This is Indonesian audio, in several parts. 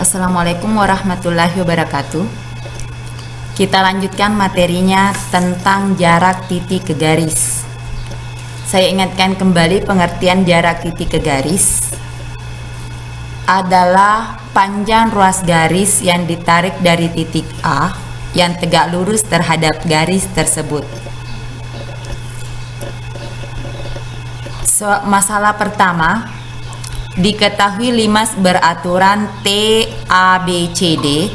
Assalamualaikum warahmatullahi wabarakatuh. Kita lanjutkan materinya tentang jarak titik ke garis. Saya ingatkan kembali pengertian jarak titik ke garis adalah panjang ruas garis yang ditarik dari titik A yang tegak lurus terhadap garis tersebut. Masalah pertama, diketahui limas beraturan TABCD,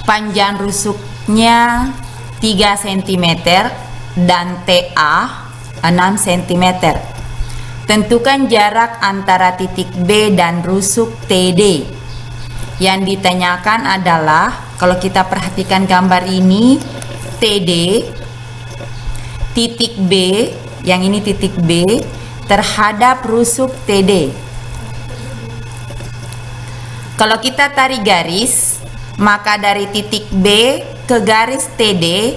panjang rusuknya 3 cm dan TA 6 cm. Tentukan jarak antara titik B dan rusuk TD. Yang ditanyakan adalah, kalau kita perhatikan gambar ini, TD, titik B, yang ini titik B, terhadap rusuk TD. Kalau kita tarik garis, maka dari titik B ke garis TD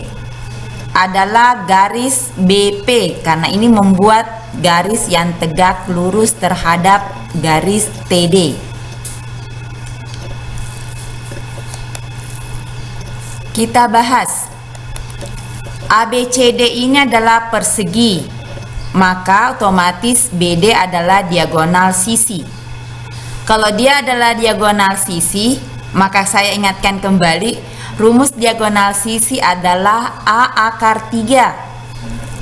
adalah garis BP, karena ini membuat garis yang tegak lurus terhadap garis TD. Kita bahas, ABCD ini adalah persegi, maka otomatis BD adalah diagonal sisi. Kalau dia adalah diagonal sisi, maka saya ingatkan kembali, rumus diagonal sisi adalah A akar 3.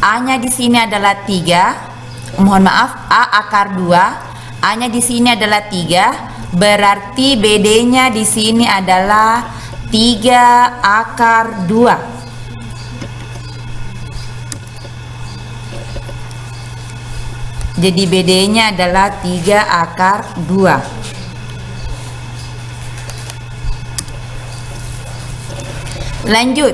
A-nya di sini adalah 3. Mohon maaf, A akar 2. A-nya di sini adalah 3. Berarti BD-nya di sini adalah 3 akar 2. Jadi BD-nya adalah 3 akar 2. Lanjut,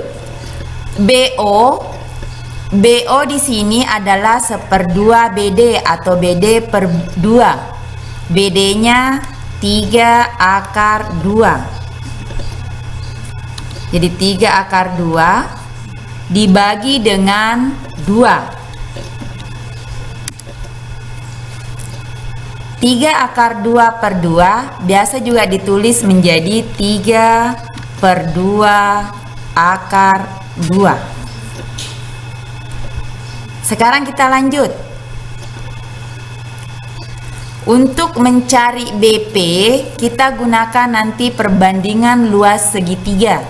BO di sini adalah 1/2 BD atau BD per 2. BD-nya 3 akar 2. Jadi 3 akar 2 dibagi dengan 2. 3 akar 2 per 2 biasa juga ditulis menjadi 3 per 2 akar 2. Sekarang kita lanjut. Untuk mencari BP, kita gunakan nanti perbandingan luas segitiga.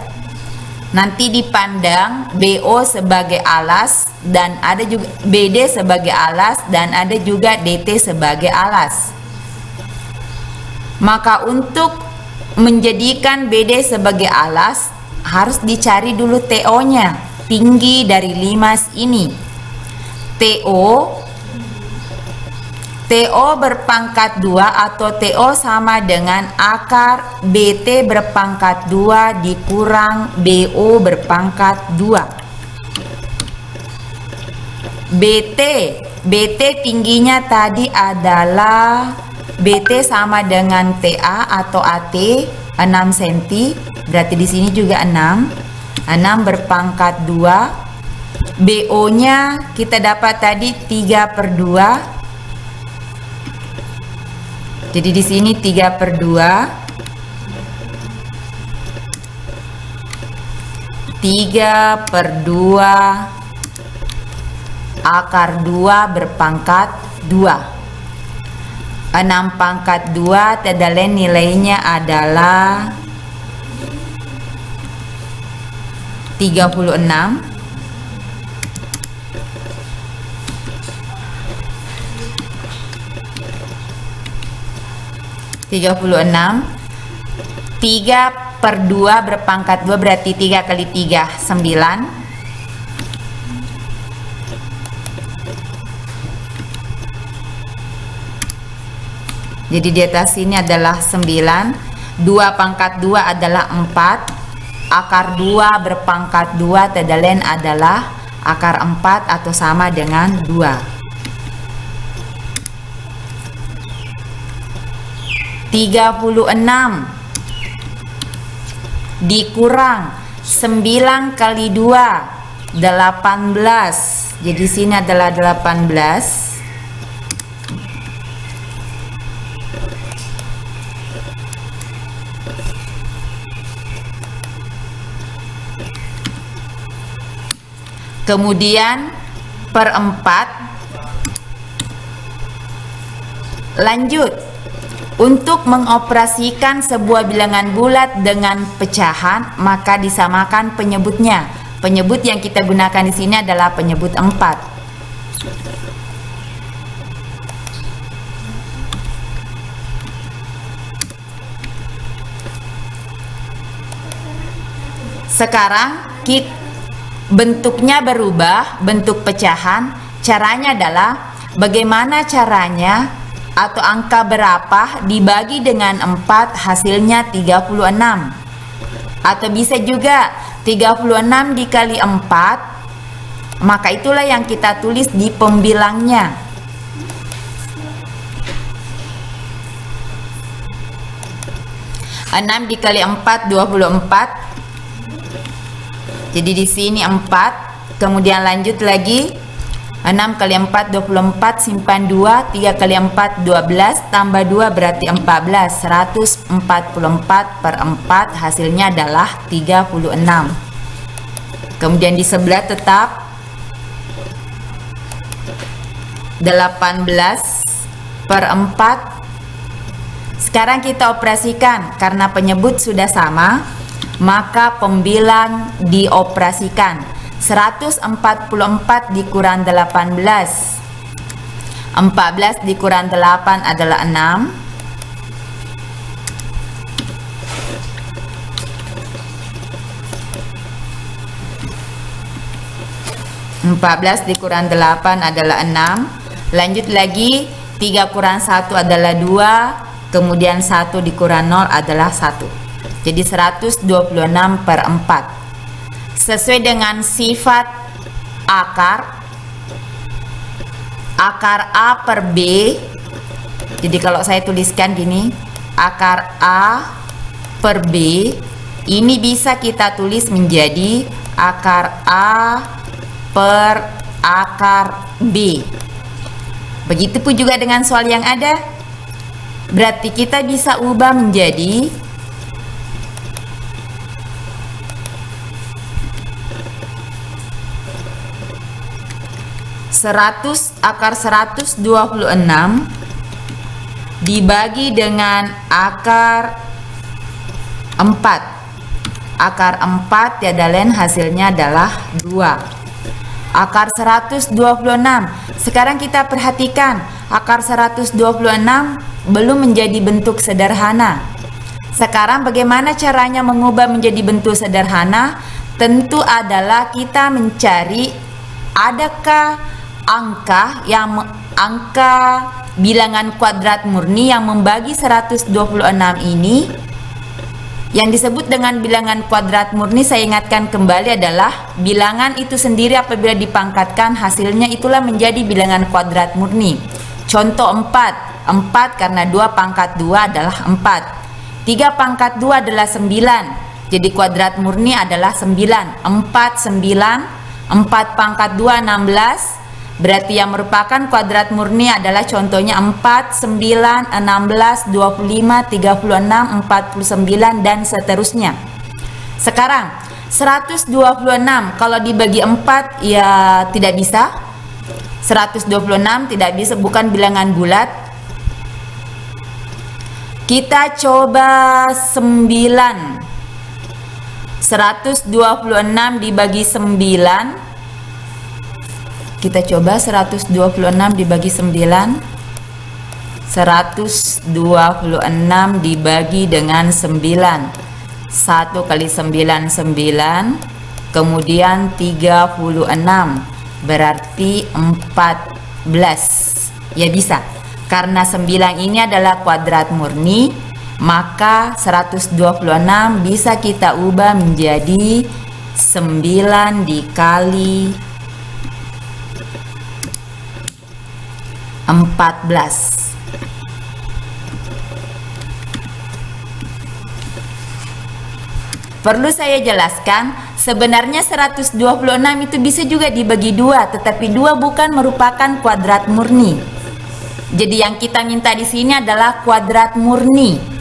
Nanti dipandang BO sebagai alas dan ada juga BD sebagai alas dan ada juga DT sebagai alas. Maka untuk menjadikan BD sebagai alas harus dicari dulu TO-nya, tinggi dari limas ini. TO berpangkat 2 atau TO sama dengan akar BT berpangkat 2 dikurang BO berpangkat 2. BT tingginya tadi adalah BT sama dengan TA atau AT 6 cm, berarti di sini juga 6 berpangkat 2. BO-nya kita dapat tadi 3 per 2. Jadi di sini 3 per 2. 3 per 2 akar 2 berpangkat 2. 6 pangkat 2 tadalen nilainya adalah 36. 3 per 2 berpangkat 2 berarti 3 kali 3 9. Jadi di atas ini adalah 9. 2 pangkat 2 adalah 4. Akar 2 berpangkat 2 tadalen adalah akar 4 atau sama dengan 2. 36 dikurang 9 kali 2 18. Jadi sini adalah 18. Kemudian per 4. Lanjut, untuk mengoperasikan sebuah bilangan bulat dengan pecahan, maka disamakan penyebutnya. Penyebut yang kita gunakan di sini adalah penyebut 4. Sekarang bentuknya berubah, bentuk pecahan. Caranya adalah bagaimana caranya atau angka berapa dibagi dengan 4 hasilnya 36. Atau bisa juga 36 dikali 4, maka itulah yang kita tulis di pembilangnya. Enam dikali 4 24. Jadi di sini 4, kemudian lanjut lagi 6 kali 4 24, simpan 2, 3 kali 4 12, tambah 2 berarti 14. 144 per 4 hasilnya adalah 36. Kemudian di sebelah tetap 18 per 4. Sekarang kita operasikan, karena penyebut sudah sama, maka pembilang dioperasikan. 144 dikurang 18. 14 dikurang 8 adalah 6. 14 dikurang 8 adalah 6. Lanjut lagi, 3 kurang 1 adalah 2. Kemudian 1 dikurang 0 adalah 1. Jadi 126 per 4. Sesuai dengan sifat akar A per B. Jadi kalau saya tuliskan gini, akar A per B, ini bisa kita tulis menjadi akar A per akar B. Begitupun juga dengan soal yang ada. Berarti kita bisa ubah menjadi 100 akar 126 dibagi dengan akar 4. Akar 4 tiada lain hasilnya adalah 2. Akar 126. Sekarang kita perhatikan, akar 126 belum menjadi bentuk sederhana. Sekarang bagaimana caranya mengubah menjadi bentuk sederhana? Tentu adalah kita mencari adakah angka bilangan kuadrat murni yang membagi 126 ini. Yang disebut dengan bilangan kuadrat murni, saya ingatkan kembali, adalah bilangan itu sendiri apabila dipangkatkan hasilnya itulah menjadi bilangan kuadrat murni. Contoh 4 karena 2 pangkat 2 adalah 4. 3 pangkat 2 adalah 9. Jadi kuadrat murni adalah 9. 4 9, 4 pangkat 2 16. Berarti yang merupakan kuadrat murni adalah contohnya 4, 9, 16, 25, 36, 49 dan seterusnya. Sekarang 126 kalau dibagi 4 ya tidak bisa. 126 tidak bisa, bukan bilangan bulat. Kita coba 9. 126 dibagi 9. Kita coba 126 dibagi 9. 126 dibagi dengan 9. 1 kali 9 9. Kemudian 36. Berarti 14. Ya bisa. Karena 9 ini adalah kuadrat murni, maka 126 bisa kita ubah menjadi 9 dikali 14. Perlu saya jelaskan, sebenarnya 126 itu bisa juga dibagi 2, tetapi 2 bukan merupakan kuadrat murni. Jadi yang kita minta di sini adalah kuadrat murni.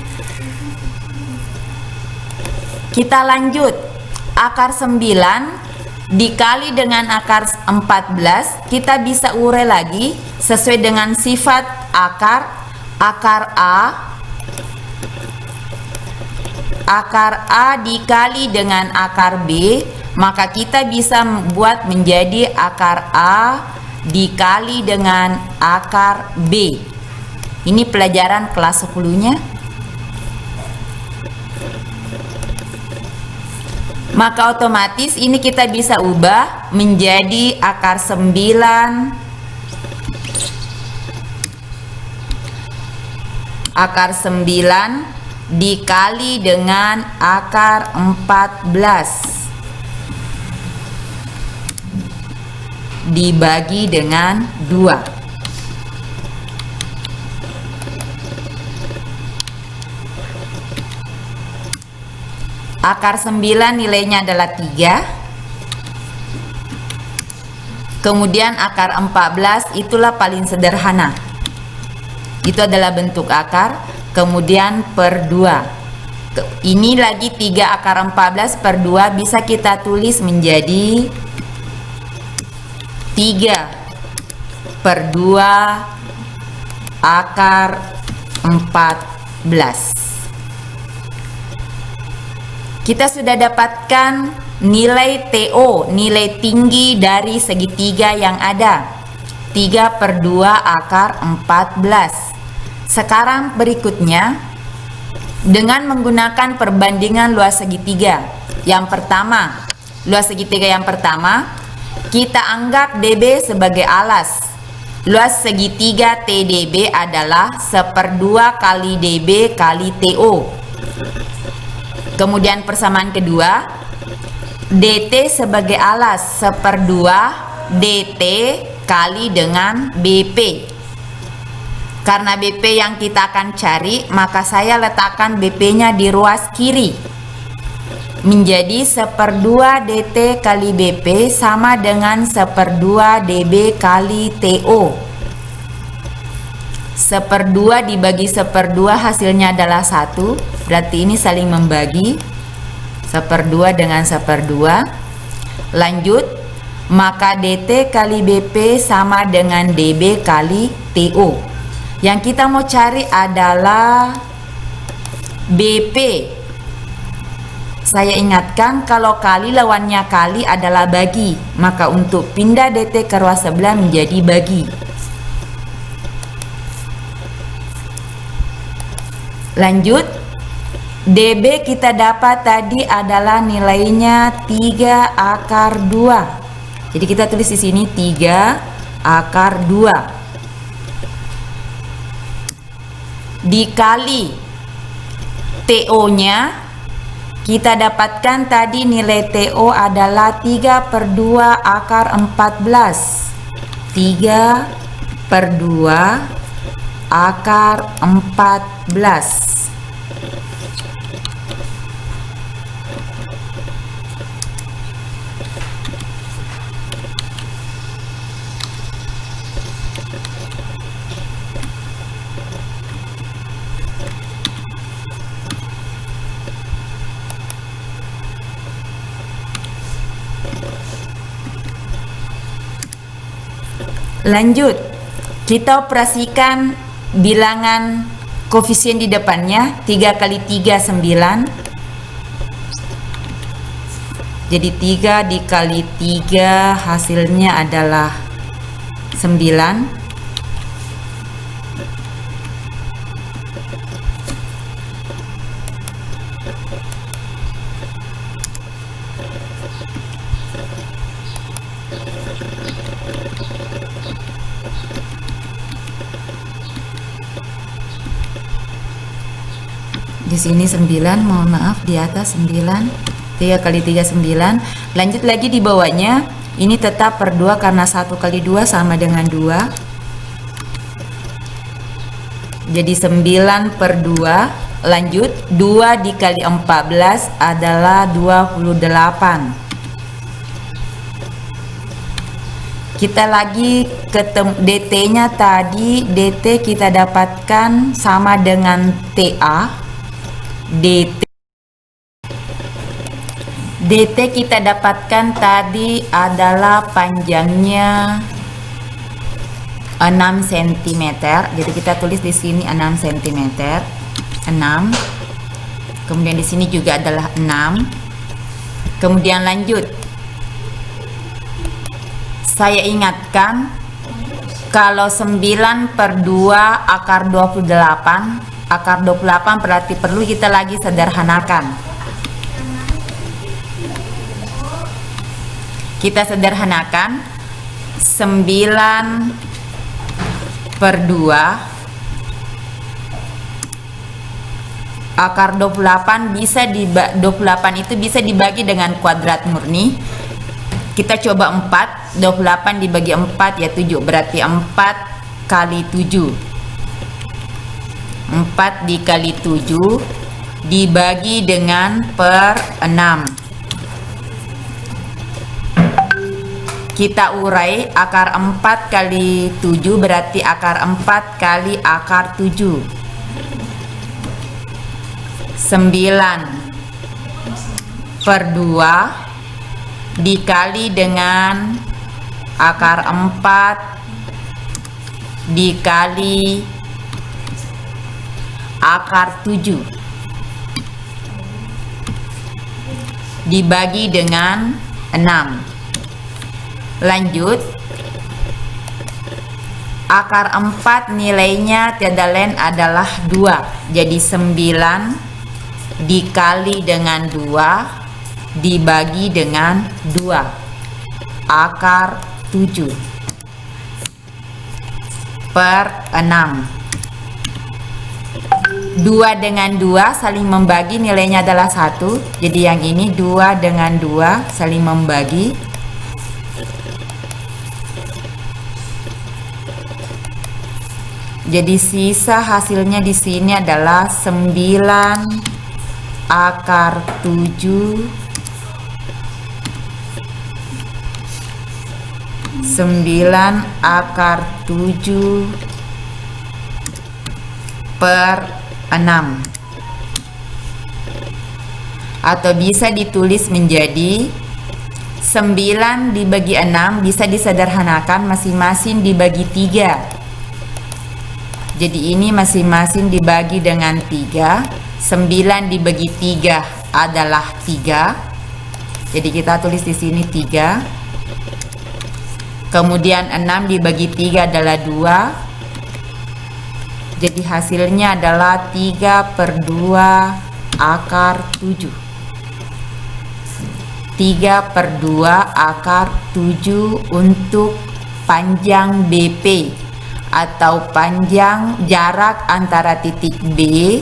Kita lanjut. Akar 9 dikali dengan akar 14, kita bisa urai lagi sesuai dengan sifat akar. Akar A dikali dengan akar B, maka kita bisa buat menjadi akar A dikali dengan akar B. Ini pelajaran kelas 10-nya. Maka otomatis ini kita bisa ubah menjadi akar 9 dikali dengan akar 14 dibagi dengan 2. Akar 9 nilainya adalah 3. Kemudian akar 14 itulah paling sederhana. Itu adalah bentuk akar, kemudian per 2. Ini lagi 3 akar 14 per 2 bisa kita tulis menjadi 3 per 2 akar 14. Kita sudah dapatkan nilai TO, nilai tinggi dari segitiga yang ada. 3 per 2 akar 14. Sekarang berikutnya, dengan menggunakan perbandingan luas segitiga. Yang pertama, luas segitiga yang pertama, kita anggap DB sebagai alas. Luas segitiga TDB adalah 1/2 kali DB kali TO. Kemudian persamaan kedua, DT sebagai alas 1/2 DT kali dengan BP. Karena BP yang kita akan cari, maka saya letakkan BP-nya di ruas kiri. Menjadi 1/2 DT kali BP sama dengan 1/2 DB kali TO. 1/2 dibagi 1/2 hasilnya adalah 1. Berarti ini saling membagi 1/2 dengan 1/2. Lanjut, maka DT kali BP sama dengan DB kali TO. Yang kita mau cari adalah BP. Saya ingatkan kalau kali lawannya kali adalah bagi. Maka untuk pindah DT ke ruas sebelah menjadi bagi. Lanjut, DB kita dapat tadi adalah nilainya 3 akar 2. Jadi kita tulis di sini 3 akar 2. Dikali TO-nya, kita dapatkan tadi nilai TO adalah 3/2 akar 14. 3/2 akar 14. Lanjut, kita operasikan bilangan koefisien di depannya. 3 kali 3 9. Jadi 3 dikali 3 hasilnya adalah 9. Di sini 9, mohon maaf, di atas 9. 3 kali 3 9. Lanjut lagi di bawahnya, ini tetap per 2 karena 1 kali 2 sama dengan 2. Jadi 9/2. Lanjut, 2 dikali 14 adalah 28. Kita lagi ketemu DT-nya tadi, DT kita dapatkan sama dengan TA. DT DT kita dapatkan tadi adalah panjangnya 6 cm. Jadi kita tulis di sini 6 cm. 6. Kemudian di sini juga adalah 6. Kemudian lanjut. Saya ingatkan kalau 9/2 akar 28, akar 28 berarti perlu kita lagi sederhanakan. Kita sederhanakan 9/2 akar 28 bisa 28 itu bisa dibagi dengan kuadrat murni. Kita coba 4, 28 dibagi 4 ya 7, berarti 4 kali 7. 4 dikali 7 dibagi dengan per 6. Kita urai akar 4 kali 7 berarti akar 4 kali akar 7. 9/2 dikali dengan akar 4 dikali akar 7 dibagi dengan 6. Lanjut, akar 4 nilainya tiada lain adalah 2. Jadi 9 dikali dengan 2 dibagi dengan 2 akar 7 per 6. 2 dengan 2 saling membagi, nilainya adalah 1. Jadi yang ini 2 dengan 2 saling membagi. Jadi sisa hasilnya di sini adalah 9 akar 7 9 akar 7 per 6, atau bisa ditulis menjadi 9 dibagi 6 bisa disederhanakan masing-masing dibagi 3. Jadi ini masing-masing dibagi dengan 3. 9 dibagi 3 adalah 3. Jadi kita tulis di sini 3. Kemudian 6 dibagi 3 adalah 2. Jadi hasilnya adalah 3/2 akar 7. 3/2 akar 7 untuk panjang BP, atau panjang jarak antara titik B,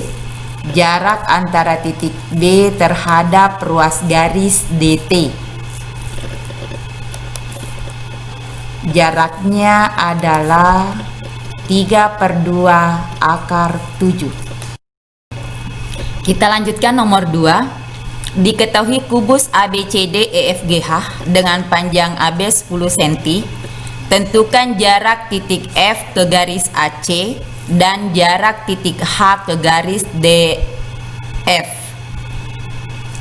jarak antara titik B terhadap ruas garis DT. Jaraknya adalah 3/2 akar 7. Kita lanjutkan nomor 2. Diketahui kubus ABCDEFGH dengan panjang AB 10 cm. Tentukan jarak titik F ke garis AC dan jarak titik H ke garis DF.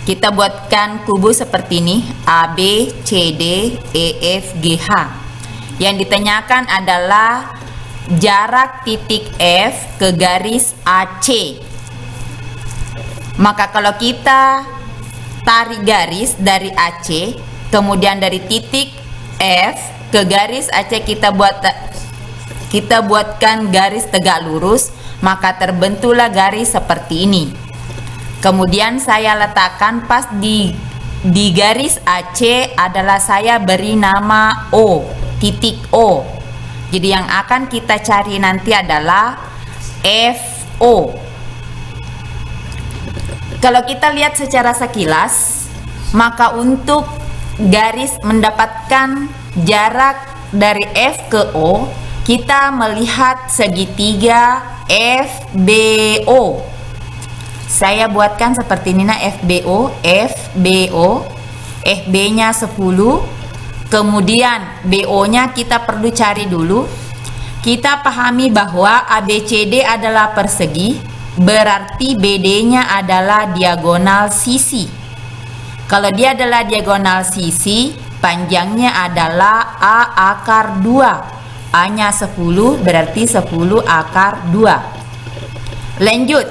Kita buatkan kubus seperti ini, AB, CD, EF, GH. Yang ditanyakan adalah jarak titik F ke garis AC. Maka kalau kita tarik garis dari AC, kemudian dari titik F ke garis AC kita buatkan garis tegak lurus, maka terbentuklah garis seperti ini. Kemudian saya letakkan pas di garis AC adalah saya beri nama O, titik O. Jadi yang akan kita cari nanti adalah FO. Kalau kita lihat secara sekilas, maka untuk garis mendapatkan jarak dari F ke O, kita melihat segitiga FBO. Saya buatkan seperti ini, nah, FBO, FB-nya 10, kemudian BO-nya kita perlu cari dulu. Kita pahami bahwa ABCD adalah persegi, berarti BD-nya adalah diagonal sisi. Kalau dia adalah diagonal sisi, panjangnya adalah A akar 2. A-nya 10, berarti 10 akar 2. Lanjut,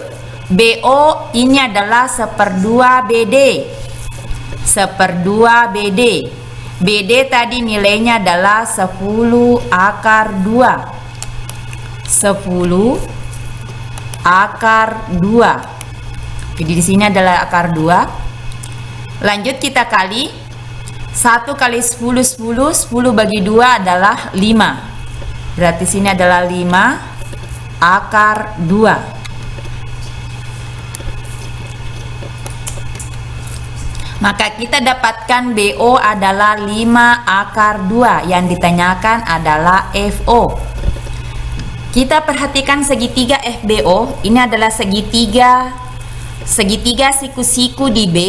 BO ini adalah 1/2 BD. 1/2 BD. BD tadi nilainya adalah 10 akar 2. 10 akar 2. Jadi di sini adalah akar 2. Lanjut kita kali 1 kali 10 10, 10 bagi 2 adalah 5. Berarti sini adalah 5 akar 2. Maka kita dapatkan BO adalah 5 akar 2. Yang ditanyakan adalah FO. Kita perhatikan segitiga FBO. Ini adalah segitiga siku-siku di B.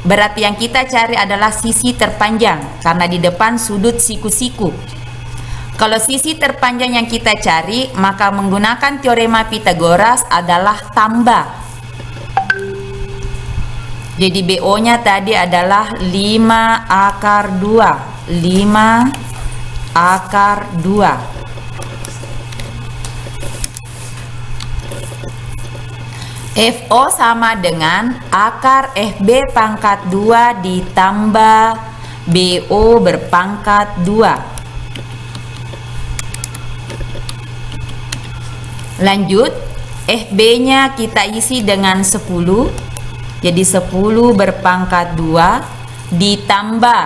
Berarti yang kita cari adalah sisi terpanjang, karena di depan sudut siku-siku. Kalau sisi terpanjang yang kita cari, maka menggunakan teorema Pythagoras adalah tambah. Jadi BO-nya tadi adalah 5 akar 2. 5 akar 2. FO sama dengan akar FB pangkat 2 ditambah BO berpangkat 2. Lanjut, FB-nya kita isi dengan 10. Jadi 10 berpangkat 2 ditambah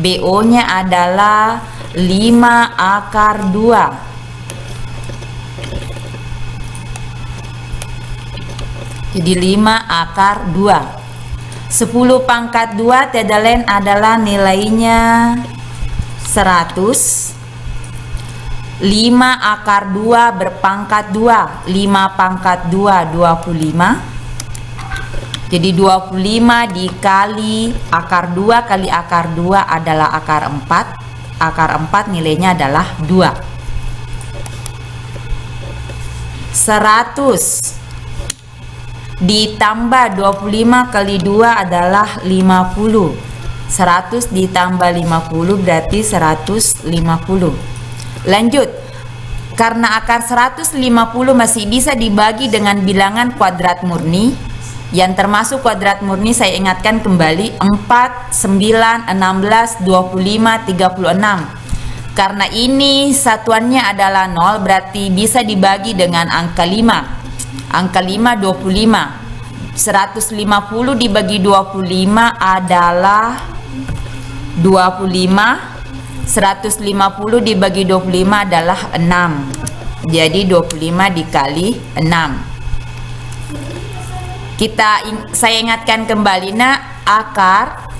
BO-nya adalah 5 akar 2. Jadi 5 akar 2. 10 pangkat 2 tiada lain adalah nilainya 100. 5 akar 2 berpangkat 2. 5 pangkat 2, 25. Jadi 25 dikali akar 2 kali akar 2 adalah akar 4. Akar 4 nilainya adalah 2. 100 ditambah 25 kali 2 adalah 50. 100 ditambah 50 berarti 150. Lanjut, karena akar 150 masih bisa dibagi dengan bilangan kuadrat murni, yang termasuk kuadrat murni saya ingatkan kembali 4, 9, 16, 25, 36. Karena ini satuannya adalah 0, berarti bisa dibagi dengan angka 5. Angka 5 25. 150 dibagi 25 adalah 25. 150 dibagi 25 adalah 6. Jadi 25 dikali 6. Saya ingatkan kembali akar,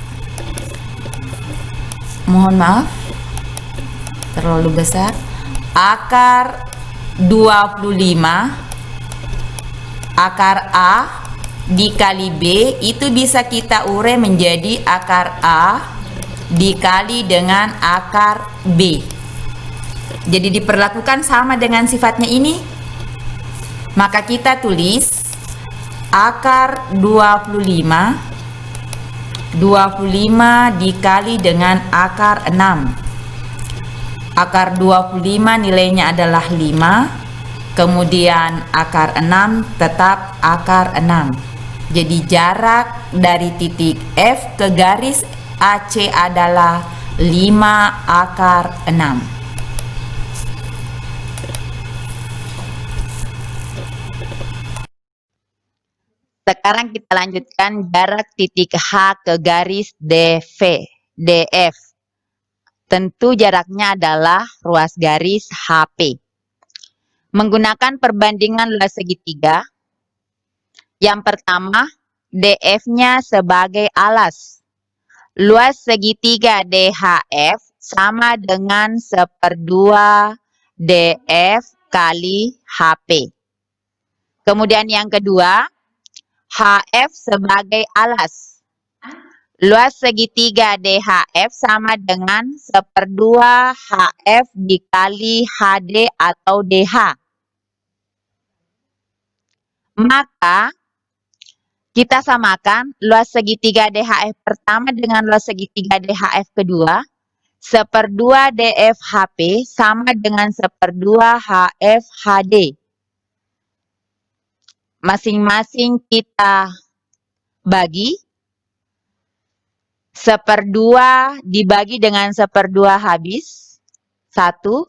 mohon maaf terlalu besar, akar 25 akar A dikali B itu bisa kita urai menjadi akar A dikali dengan akar B. Jadi diperlakukan sama dengan sifatnya ini. Maka kita tulis akar 25 dikali dengan akar 6. Akar 25 nilainya adalah 5. Kemudian akar 6 tetap akar 6. Jadi jarak dari titik F ke garis AC adalah 5 akar 6. Sekarang kita lanjutkan jarak titik H ke garis DF. Tentu jaraknya adalah ruas garis HP. Menggunakan perbandingan luas segitiga, yang pertama DF-nya sebagai alas. Luas segitiga DHF sama dengan 1/2 DF kali HP. Kemudian yang kedua, HF sebagai alas. Luas segitiga DHF sama dengan 1/2 HF dikali HD atau DH. Maka Kita samakan luas segitiga DHF pertama dengan luas segitiga DHF kedua. 1/2 DFHP sama dengan 1/2 HFHD. Masing-masing kita bagi. 1/2 dibagi dengan 1/2 habis. 1.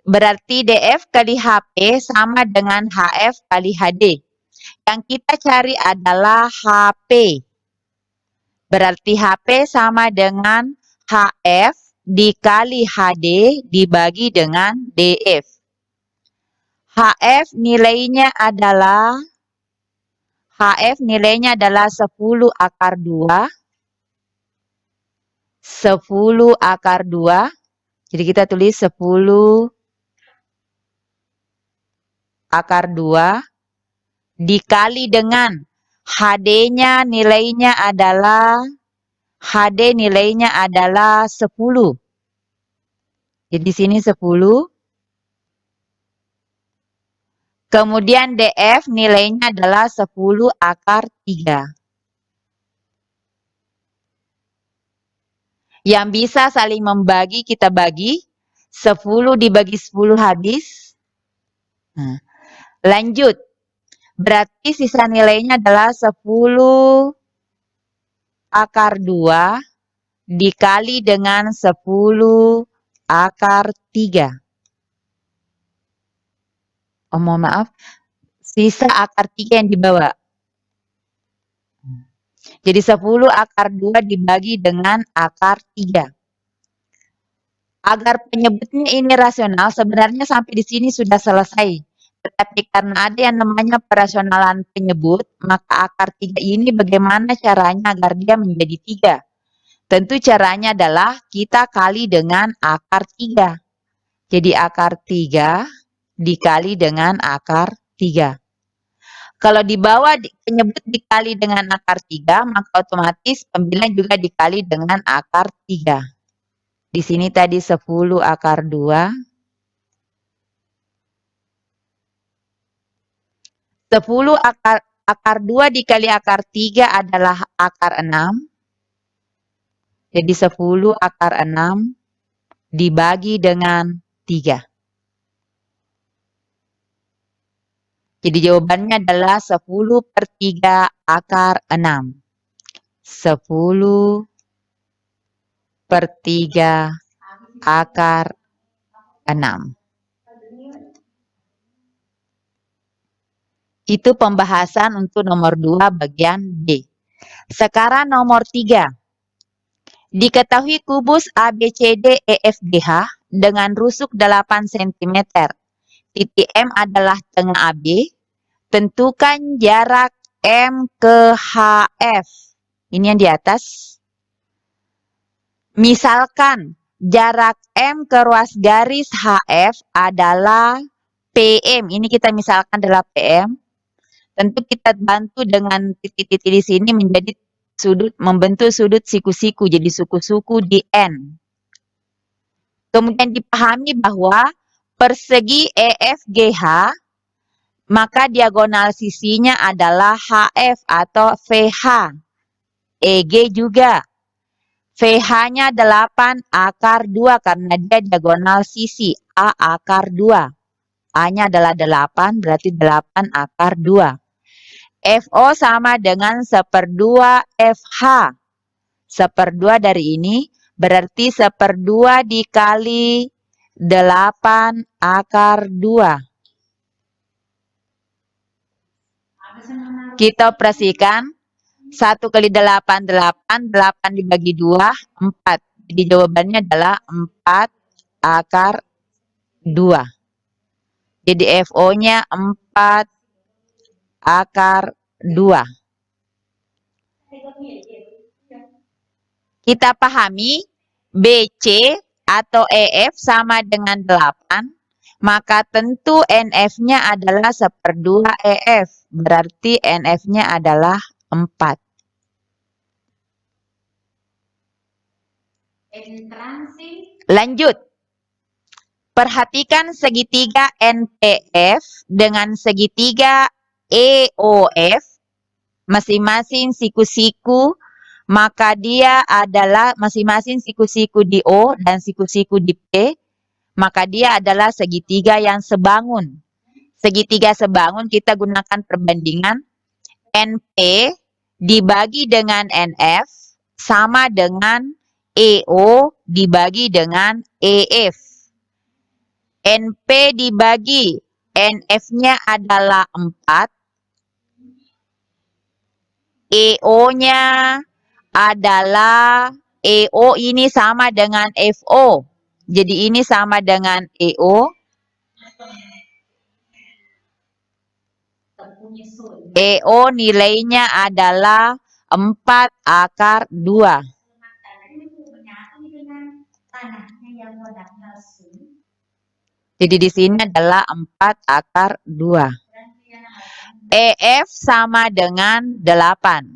Berarti DF kali HP sama dengan HF kali HD. Yang kita cari adalah HP. Berarti HP sama dengan HF dikali HD dibagi dengan DF. HF nilainya adalah 10/2. 10/2. Jadi kita tulis 10/2 dikali dengan HD-nya nilainya adalah 10. Jadi di sini 10. Kemudian DF nilainya adalah 10/3. Yang bisa saling membagi kita bagi. 10 dibagi 10 habis. Nah, lanjut. Berarti sisa nilainya adalah 10/2 dikali dengan 10/3. Oh, mohon maaf. Sisa akar 3 yang dibawa. Jadi 10/2 dibagi dengan akar 3. Agar penyebutnya ini rasional, sebenarnya sampai di sini sudah selesai. Tetapi karena ada yang namanya perasionalan penyebut, maka akar 3 ini bagaimana caranya agar dia menjadi 3? Tentu caranya adalah kita kali dengan akar 3. Jadi akar 3 dikali dengan akar 3. Kalau di bawah penyebut dikali dengan akar 3, maka otomatis pembilang juga dikali dengan akar 3. Di sini tadi 10/2. 10 akar 2 dikali akar 3 adalah akar 6. Jadi 10/6 dibagi dengan 3. Jadi jawabannya adalah 10/3 akar 6. 10/3 akar 6. Itu pembahasan untuk nomor 2 bagian B. Sekarang nomor 3. Diketahui kubus ABCDEFGH dengan rusuk 8 cm. Titik M adalah tengah AB. Tentukan jarak M ke HF. Ini yang di atas. Misalkan jarak M ke ruas garis HF adalah PM. Ini kita misalkan adalah PM. Tentu kita bantu dengan titik-titik di sini menjadi sudut, membentuk sudut siku-siku, jadi suku-suku di N. Kemudian dipahami bahwa persegi EFGH, maka diagonal sisinya adalah HF atau VH. EG juga. VH-nya 8 akar 2 karena dia diagonal sisi A akar 2. A-nya adalah 8, berarti 8 akar 2. FO sama dengan 1/2 FH. 1/2 dari ini berarti 1/2 dikali 8 akar 2. Kita operasikan 1 kali 8, 8. 8 dibagi 2, 4. Jadi jawabannya adalah 4 akar 2. Jadi FO-nya 4 akar 2. Kita pahami BC atau EF sama dengan 8, maka tentu NF-nya adalah 1/2 EF. Berarti NF-nya adalah 4. Lanjut. Perhatikan segitiga NPF dengan segitiga EOF. masing-masing siku-siku, maka dia adalah masing-masing siku-siku di O dan siku-siku di P, maka dia adalah segitiga yang sebangun. Segitiga sebangun kita gunakan perbandingan NP dibagi dengan NF sama dengan EO dibagi dengan EF. NP dibagi NF-nya adalah 4, EO-nya adalah EO ini sama dengan FO. Jadi ini sama dengan EO. EO nilainya adalah 4 akar 2. Jadi di sini adalah 4 akar 2. EF sama dengan 8.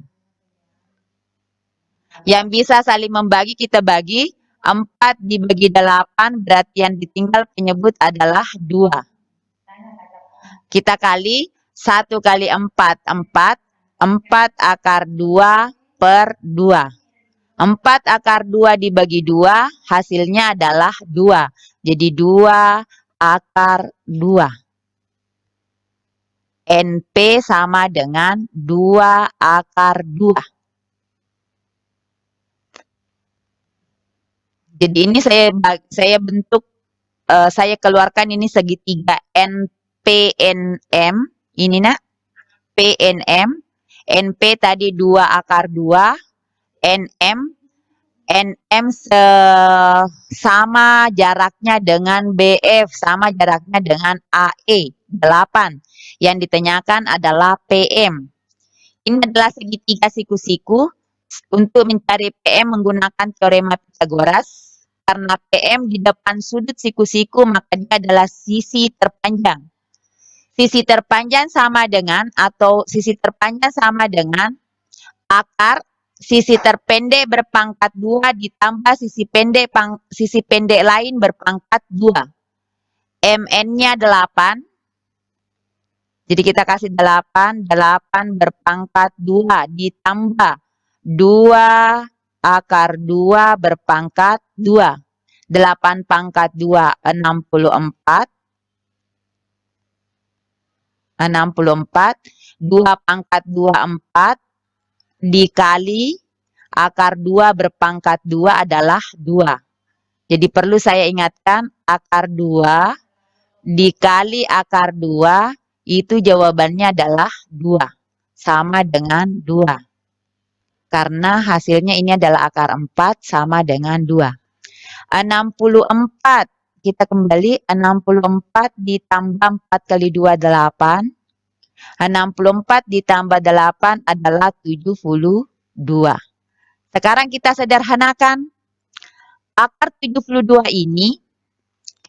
Yang bisa saling membagi kita bagi. 4 dibagi 8 berarti yang ditinggal penyebut adalah 2. Kita kali 1 kali 4, 4. 4 akar 2 per 2. 4 akar 2 dibagi 2 hasilnya adalah 2. Jadi 2 akar 2. NP sama dengan 2 akar 2. Jadi ini saya bentuk, saya keluarkan ini segitiga NPNM. Ini nak, PNM. NP tadi 2 akar 2. NM sama jaraknya dengan BF, sama jaraknya dengan AE, 8. Yang ditanyakan adalah PM. Ini adalah segitiga siku-siku. Untuk mencari PM menggunakan teorema Pythagoras. Karena PM di depan sudut siku-siku, maka dia adalah sisi terpanjang. Sisi terpanjang sama dengan, atau sisi terpanjang sama dengan akar sisi terpendek berpangkat 2 ditambah sisi pendek lain berpangkat 2. MN-nya 8. Jadi kita kasih 8 berpangkat 2 ditambah 2 akar 2 berpangkat 2. 8 pangkat 2, 64. 64. 2 pangkat 2, 4. Dikali akar 2 berpangkat 2 adalah 2. Jadi perlu saya ingatkan, akar 2 dikali akar 2 itu jawabannya adalah 2. Sama dengan 2. Karena hasilnya ini adalah akar 4 sama dengan 2. 64. Kita kembali, 64 ditambah 4 kali 2, 8. 64 ditambah 8 adalah 72. Sekarang kita sederhanakan. Akar 72 ini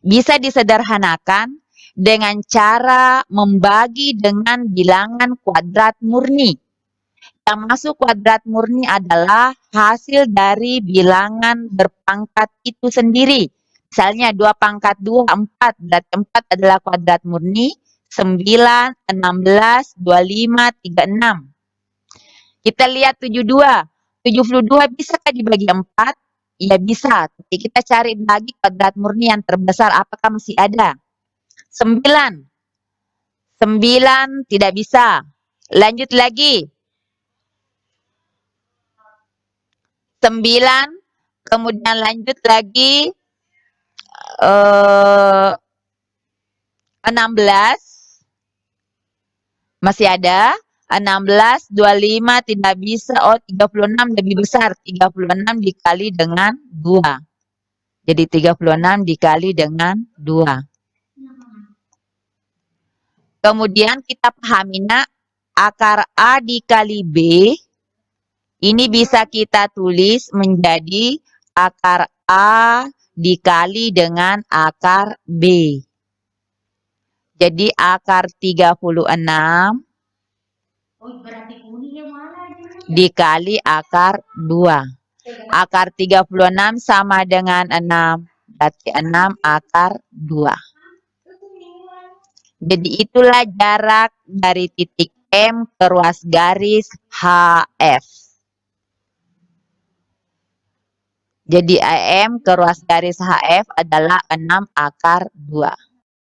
bisa disederhanakan dengan cara membagi dengan bilangan kuadrat murni. Yang masuk kuadrat murni adalah hasil dari bilangan berpangkat itu sendiri. Misalnya 2 pangkat 2, 4. Berarti 4 adalah kuadrat murni. 9, 16, 25, 36. Kita lihat 72. 72 bisakah dibagi 4? Ya bisa. Tapi kita cari lagi kuadrat murni yang terbesar. Apakah masih ada? 9. 9 tidak bisa. Lanjut lagi. 9. Kemudian lanjut lagi. 16. Masih ada. 16, 25 tidak bisa. Oh, 36 lebih besar. 36 dikali dengan 2. Jadi 36 dikali dengan 2. Kemudian kita pahami nak, akar A dikali B. Ini bisa kita tulis menjadi akar A dikali dengan akar B. Jadi akar 36 dikali akar 2. Akar 36 sama dengan 6. Berarti 6 akar 2. Jadi itulah jarak dari titik AM ke ruas garis HF. Jadi AM ke ruas garis HF adalah 6 akar 2.